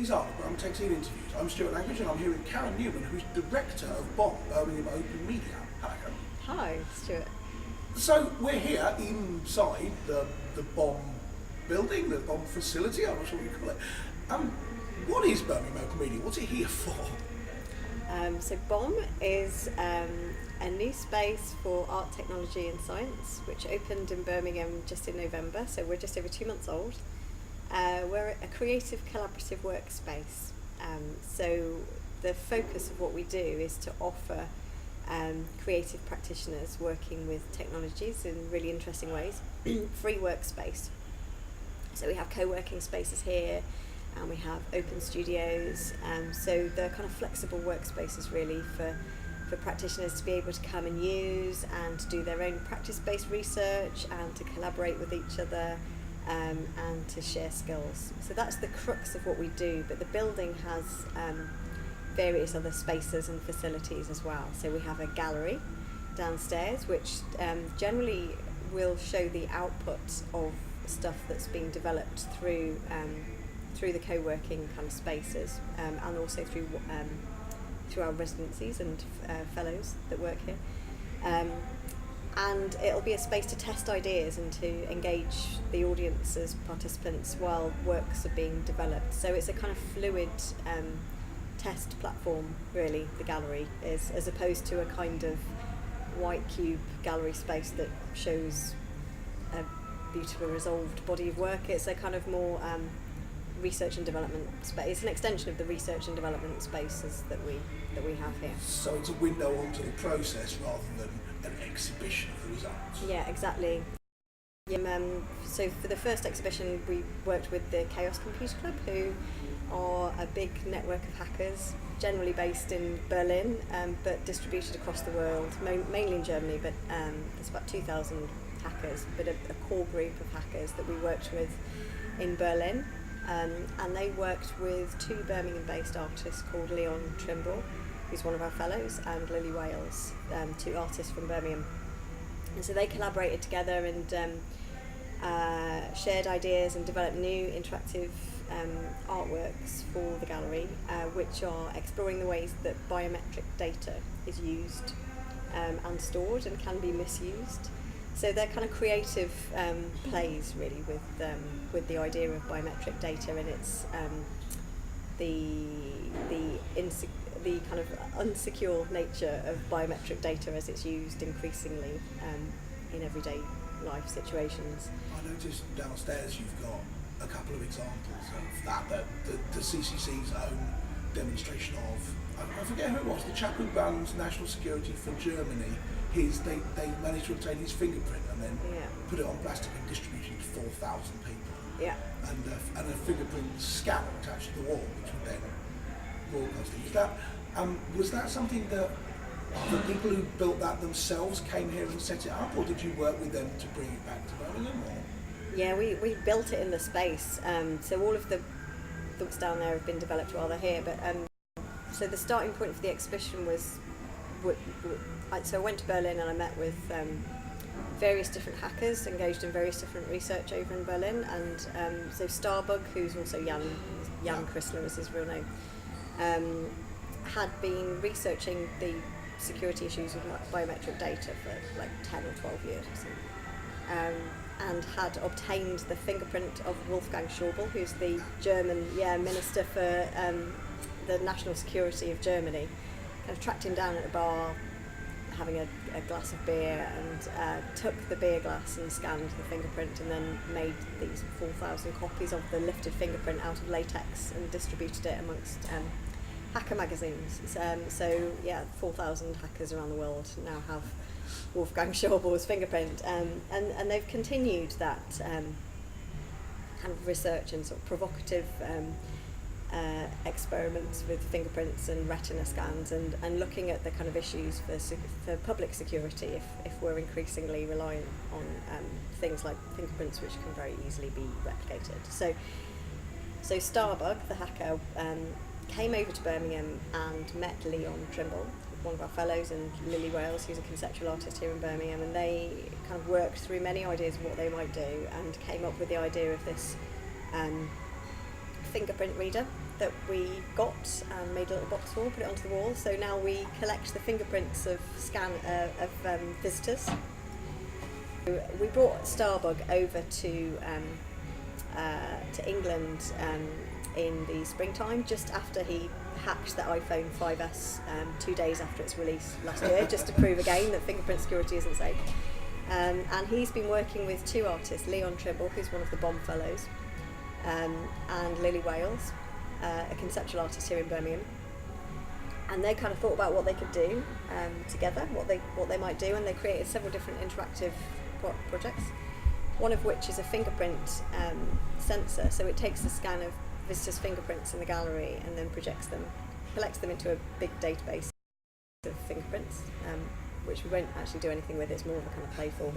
These are the Brum Takes In interviews. I'm Stuart Language and I'm here with Karen Newman, who's Director of Brum, Birmingham Open Media. Hello, Karen. Hi, Stuart. So we're here inside the Brum building, the Brum facility, I'm not sure what you call it. What is Birmingham Open Media? What's it here for? So Brum is a new space for art, technology and science, which opened in Birmingham just in November, so we're just over 2 months old. We're a creative collaborative workspace, so the focus of what we do is to offer creative practitioners working with technologies in really interesting ways, free workspace. So we have co-working spaces here, and we have open studios, so they're kind of flexible workspaces really for practitioners to be able to come and use and to do their own practice-based research and to collaborate with each other and to share skills. So that's the crux of what we do, but the building has various other spaces and facilities as well. So we have a gallery downstairs which generally will show the output of stuff that's being developed through the co-working kind of spaces, and also through our residencies and fellows that work here. And it'll be a space to test ideas and to engage the audience as participants while works are being developed. So it's a kind of fluid test platform, really, the gallery is, as opposed to a kind of white cube gallery space that shows a beautifully resolved body of work. It's a kind of more research and development space. It's an extension of the research and development spaces that we have here. So it's a window onto the process rather than an exhibition of the results. Yeah, exactly. So for the first exhibition we worked with the Chaos Computer Club, who are a big network of hackers, generally based in Berlin, but distributed across the world, mainly in Germany, but there's about 2,000 hackers, but a core group of hackers that we worked with in Berlin. And they worked with two Birmingham-based artists called Leon Trimble, who's one of our fellows, and Lily Wales, two artists from Birmingham. And so they collaborated together and shared ideas and developed new interactive artworks for the gallery, which are exploring the ways that biometric data is used and stored and can be misused. So they're kind of creative plays, really, with the idea of biometric data and its the kind of unsecure nature of biometric data as it's used increasingly in everyday life situations. I noticed downstairs you've got a couple of examples of that the CCC's own demonstration of, I forget who it was, the chap who runs national security for Germany. They managed to obtain his fingerprint and then put it on plastic and distribute it to 4,000 people. Yeah. And a fingerprint scanner attached to the wall, which would then broadcast it. Was that something that the people who built that themselves came here and set it up, or did you work with them to bring it back to Birmingham? Or? Yeah, we built it in the space. So all of the thoughts down there have been developed while they're here. But so the starting point for the exhibition was. So I went to Berlin and I met with various different hackers engaged in various different research over in Berlin, and so Starbug, who's also Jan Chrysler is his real name, had been researching the security issues with biometric data for like 10 or 12 years or something, and had obtained the fingerprint of Wolfgang Schäuble, who's the German minister for the national security of Germany. Kind of tracked him down at a bar having a glass of beer, and took the beer glass and scanned the fingerprint and then made these 4,000 copies of the lifted fingerprint out of latex and distributed it amongst hacker magazines. So 4,000 hackers around the world now have Wolfgang Schäuble's fingerprint, and they've continued that kind of research and sort of provocative experiments with fingerprints and retina scans, and looking at the kind of issues for public security if we're increasingly reliant on things like fingerprints, which can very easily be replicated. So Starbug, the hacker, came over to Birmingham and met Leon Trimble, one of our fellows, and Lily Wales, who's a conceptual artist here in Birmingham, and they kind of worked through many ideas of what they might do and came up with the idea of this fingerprint reader that we got and made a little box for, put it onto the wall. So now we collect the fingerprints of visitors. We brought Starbug over to England in the springtime, just after he hacked the iPhone 5S 2 days after its release last year, just to prove again that fingerprint security isn't safe. And he's been working with two artists, Leon Tribble, who's one of the Bomb Fellows, and Lily Wales, a conceptual artist here in Birmingham. And they kind of thought about what they could do together, what they might do, and they created several different interactive projects. One of which is a fingerprint sensor, so it takes a scan of visitors' fingerprints in the gallery and then collects them into a big database of fingerprints, which we won't actually do anything with. It's more of a kind of playful.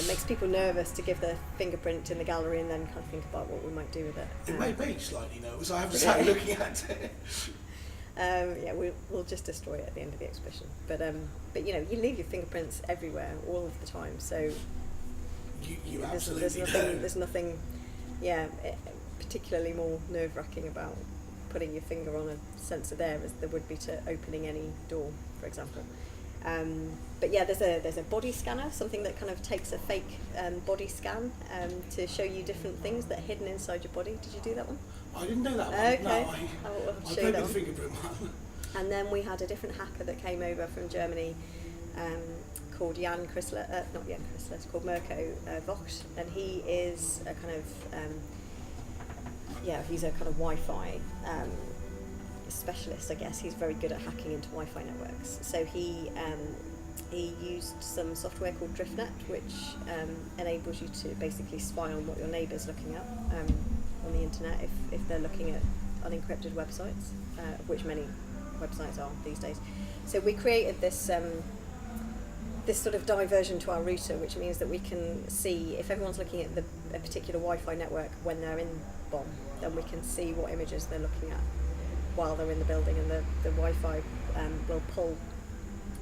Makes people nervous to give their fingerprint in the gallery and then kind of think about what we might do with it. It made me slightly nervous, I have to say, looking at it. Yeah, we'll just destroy it at the end of the exhibition. But you know, you leave your fingerprints everywhere all of the time, so you absolutely do. There's nothing, particularly more nerve-wracking about putting your finger on a sensor there as there would be to opening any door, for example. But yeah, there's a body scanner, something that kind of takes a fake body scan to show you different things that are hidden inside your body. Did you do that one? I didn't do that one. Okay. No, I'll I show you played that with the one. fingerprint one. And then we had a different hacker that came over from Germany called Jan Chrysler, not Jan Chrysler, it's called Mirko Vogt, and he is a kind of, he's a kind of Wi-Fi specialist, I guess. He's very good at hacking into Wi-Fi networks. So he used some software called DriftNet, which enables you to basically spy on what your neighbour's looking at on the internet if they're looking at unencrypted websites, which many websites are these days. So we created this this sort of diversion to our router, which means that we can see if everyone's looking at a particular Wi-Fi network when they're in Bonn, then we can see what images they're looking at while they're in the building, and the Wi-Fi will pull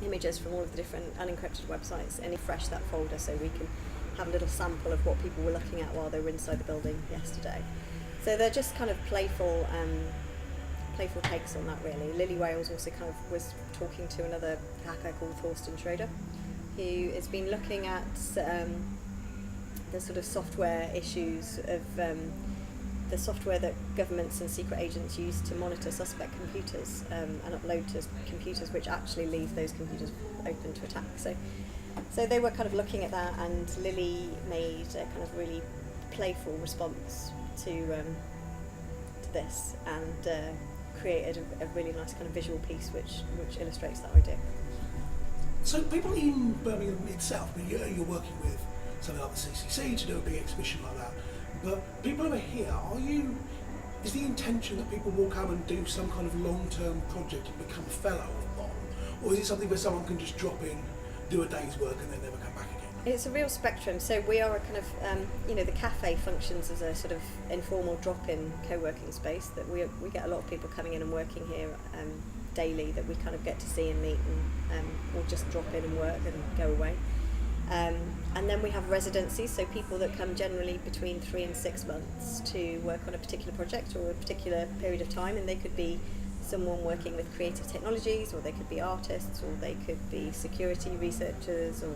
images from all of the different unencrypted websites and refresh that folder so we can have a little sample of what people were looking at while they were inside the building yesterday. So they're just kind of playful takes on that, really. Lily Wales also kind of was talking to another hacker called Thorsten Schroeder, who has been looking at the sort of software issues of the software that governments and secret agents use to monitor suspect computers and upload to computers, which actually leave those computers open to attack. So they were kind of looking at that, and Lily made a kind of really playful response to this, and created a really nice kind of visual piece which illustrates that idea. So people in Birmingham itself, I mean, you're working with something like the CCC to do a big exhibition like that, but people over here, is the intention that people will come and do some kind of long-term project and become a fellow of Brum, or is it something where someone can just drop in, do a day's work and then never come back again? It's a real spectrum. So we are a kind of, the cafe functions as a sort of informal drop-in co-working space that we get a lot of people coming in and working here daily that we kind of get to see and meet, and or just drop in and work and go away. And then we have residencies, so people that come generally between 3 and 6 months to work on a particular project or a particular period of time, and they could be someone working with creative technologies, or they could be artists, or they could be security researchers, or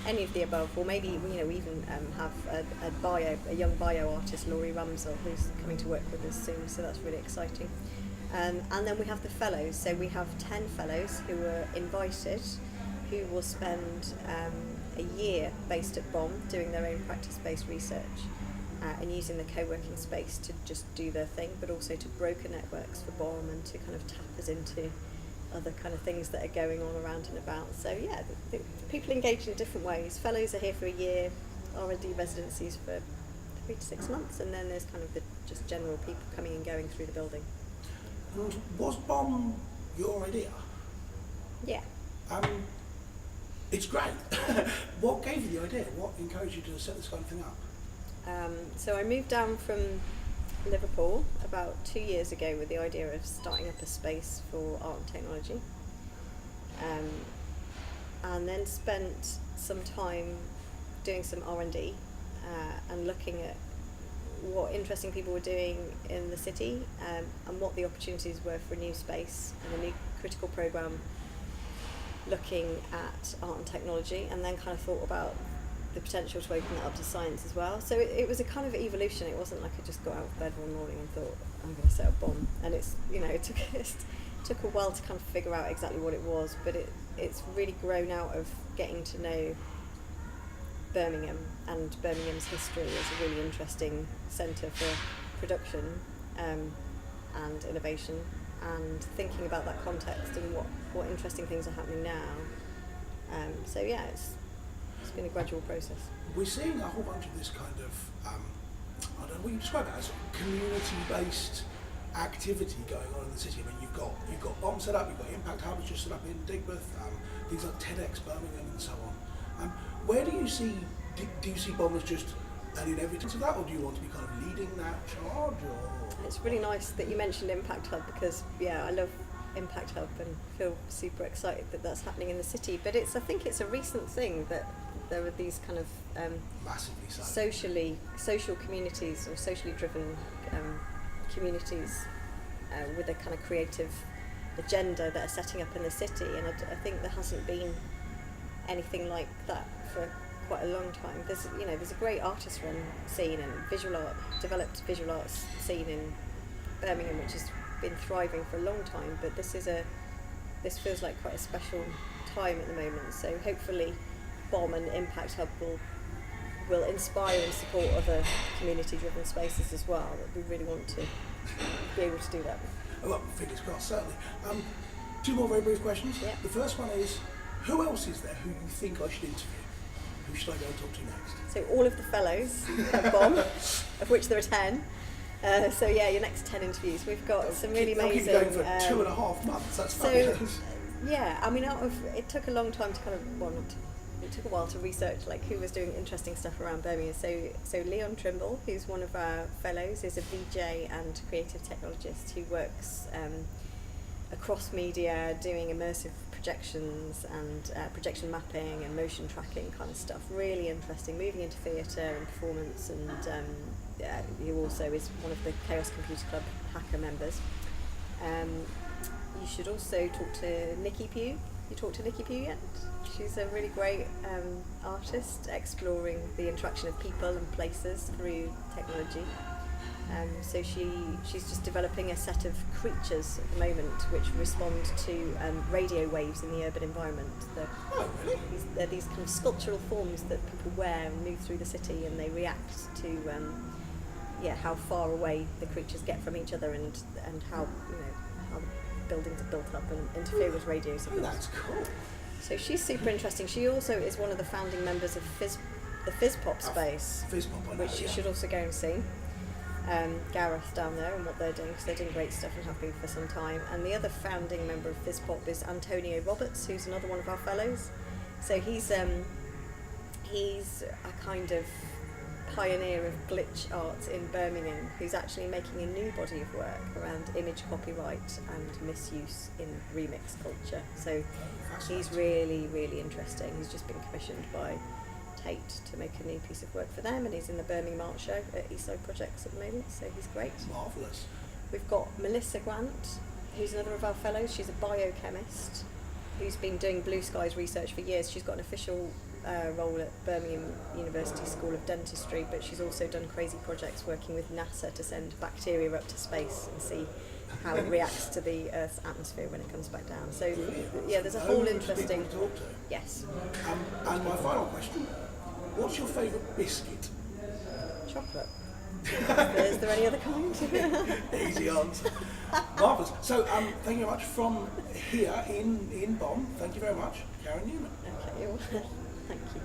any of the above, or maybe we even have a young bio artist, Laurie Ramsell, who's coming to work with us soon, so that's really exciting. And then we have the fellows, so we have 10 fellows who are invited, who will spend a year based at Brum doing their own practice-based research and using the co-working space to just do their thing, but also to broker networks for Brum and to kind of tap us into other kind of things that are going on around and about. So yeah, the people engage in different ways. Fellows are here for a year, R&D residencies for 3 to 6 months, and then there's kind of the just general people coming and going through the building. And was Brum your idea? Yeah. It's great. What gave you the idea? What encouraged you to set this kind of thing up? So I moved down from Liverpool about 2 years ago with the idea of starting up a space for art and technology, and then spent some time doing some R&D and looking at what interesting people were doing in the city, and what the opportunities were for a new space and a new critical programme looking at art and technology, and then kind of thought about the potential to open that up to science as well. So it was a kind of evolution. It wasn't like I just got out of bed one morning and thought, I'm going to set up Brum. And it's, it took a while to kind of figure out exactly what it was, but it's really grown out of getting to know Birmingham and Birmingham's history as a really interesting centre for production and innovation, and thinking about that context and what interesting things are happening now. So yeah, it's been a gradual process. We're seeing a whole bunch of this kind of, I don't know what you describe it as, community-based activity going on in the city. I mean, you've got Brum set up, you've got Impact Hub which just set up in Digbeth, things like TEDx Birmingham and so on. Where do you see Brum as just an inevitable of that, or do you want to be kind of leading that charge? Or? It's really nice that you mentioned Impact Hub, because I love Impact Hub and feel super excited that that's happening in the city. But I think it's a recent thing that there are these kind of massively so. social communities, or socially driven communities with a kind of creative agenda that are setting up in the city, and I think there hasn't been anything like that for quite a long time. There's a great artist run scene and developed visual arts scene in Birmingham, which has been thriving for a long time, but this feels like quite a special time at the moment. So hopefully Brum and Impact Hub will inspire and support other community-driven spaces as well. That we really want to be able to do that. Well, fingers crossed, certainly. Two more very brief questions. Yeah. The first one is, who else is there who you think I should interview? Who should I go and talk to next? So all of the fellows at Brum, of which there are 10. So yeah, your next 10 interviews. We've got some really amazing. Keep going for 2.5 months. That's fabulous. Yeah, I mean, it took a long time to kind of it took a while to research like who was doing interesting stuff around Birmingham. So Leon Trimble, who's one of our fellows, is a VJ and creative technologist who works across media, doing immersive projections and projection mapping and motion tracking kind of stuff. Really interesting, moving into theatre and performance, and he also is one of the Chaos Computer Club hacker members. You should also talk to Nikki Pugh. You talked to Nikki Pugh yet? She's a really great artist exploring the interaction of people and places through technology. So she's just developing a set of creatures at the moment which respond to radio waves in the urban environment. They're these kind of sculptural forms that people wear and move through the city, and they react to how far away the creatures get from each other, and how how the buildings are built up and interfere with radio signals. Oh, that's cool. So she's super interesting. She also is one of the founding members of the FizzPop space, which you should also go and see. Gareth down there and what they're doing, because they're doing great stuff and have been for some time. And the other founding member of FizzPop is Antonio Roberts, who's another one of our fellows. So he's a kind of pioneer of glitch art in Birmingham, who's actually making a new body of work around image copyright and misuse in remix culture. So he's really, really interesting. He's just been commissioned by Tate to make a new piece of work for them, and he's in the Birmingham Art Show at Eastside Projects at the moment, so he's great. Marvellous. We've got Melissa Grant, who's another of our fellows. She's a biochemist who's been doing blue skies research for years. She's got an official role at Birmingham University School of Dentistry, but she's also done crazy projects working with NASA to send bacteria up to space and see how it reacts to the Earth's atmosphere when it comes back down. So yeah, there's a whole interesting... Yes. And my final question, what's your favourite biscuit? Chocolate. Is there any other kind? Easy answer. Marvellous. So thank you very much from here in Brum. Thank you very much, Karen Newman. Okay, thank you.